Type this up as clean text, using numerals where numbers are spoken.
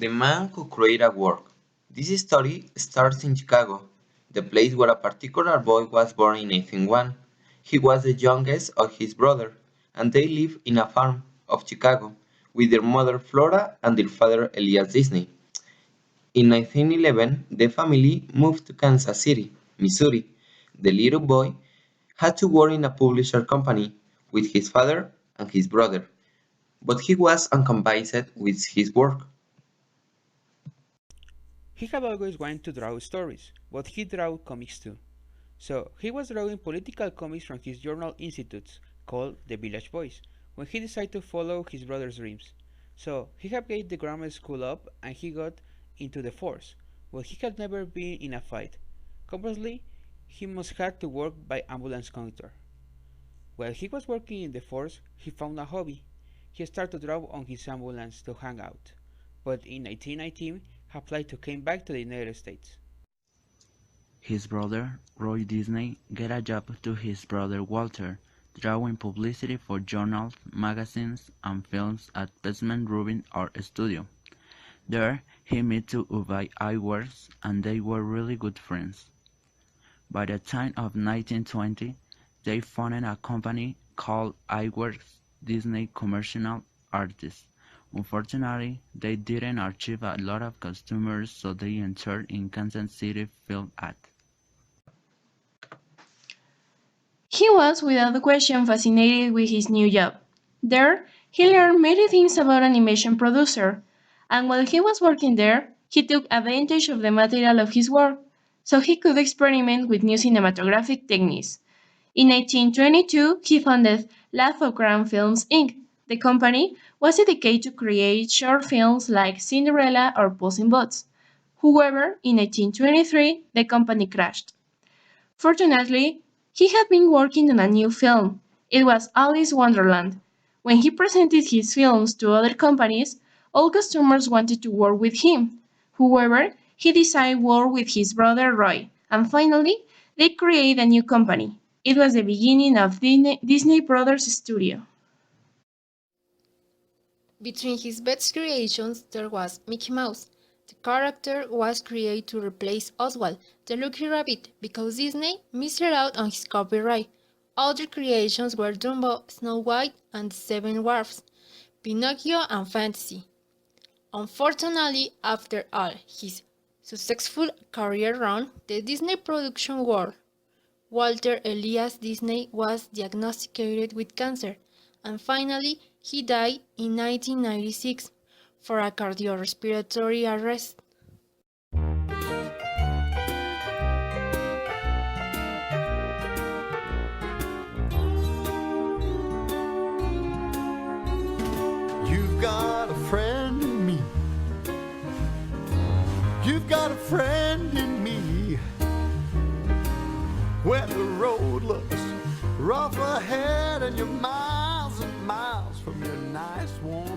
The Man Who Created Work. This story starts in Chicago, the place where a particular boy was born in 1801. He was the youngest of his brother, and they lived in a farm of Chicago with their mother Flora and their father Elias Disney. In 1911, the family moved to Kansas City, Missouri. The little boy had to work in a publisher company with his father and his brother, but he was unconvinced with his work. He had always wanted to draw stories, but he drew comics too. So he was drawing political comics from his journal institutes, called The Village Boys, when he decided to follow his brother's dreams. So he had gave the grammar school up and he got into the force, but he had never been in a fight. Conversely, he must have to work by ambulance conductor. While he was working in the force, he found a hobby. He started to draw on his ambulance to hang out, but in 1919 he applied to came back to the United States. His brother, Roy Disney, gave a job to his brother Walter, drawing publicity for journals, magazines, and films at Basement Rubin Art Studio. There, he met to Uvai Iwerks, and they were really good friends. By the time of 1920, they founded a company called Iwerks Disney Commercial Artists. Unfortunately, they didn't achieve a lot of customers, so they entered in Kansas City Film Act. He was without question fascinated with his new job. There, he learned many things about animation producer, and while he was working there, he took advantage of the material of his work, so he could experiment with new cinematographic techniques. In 1822, he founded Lathogram Films Inc. The company was dedicated to create short films like Cinderella or Puss in Boots. However, in 1823, the company crashed. Fortunately, he had been working on a new film. It was Alice Wonderland. When he presented his films to other companies, all customers wanted to work with him. However, he decided to work with his brother Roy, and finally, they created a new company. It was the beginning of Disney Brothers Studio. Between his best creations there was Mickey Mouse. The character was created to replace Oswald, the Lucky Rabbit, because Disney missed out on his copyright. Other creations were Dumbo, Snow White, and the Seven Dwarfs, Pinocchio, and Fantasy. Unfortunately, after all his successful career run, the Disney production world, Walter Elias Disney was diagnosed with cancer, and finally he died in 1996 for a cardiorespiratory arrest. You've got a friend in me. You've got a friend in me. When the road looks rough ahead and you're miles and miles from your nice warm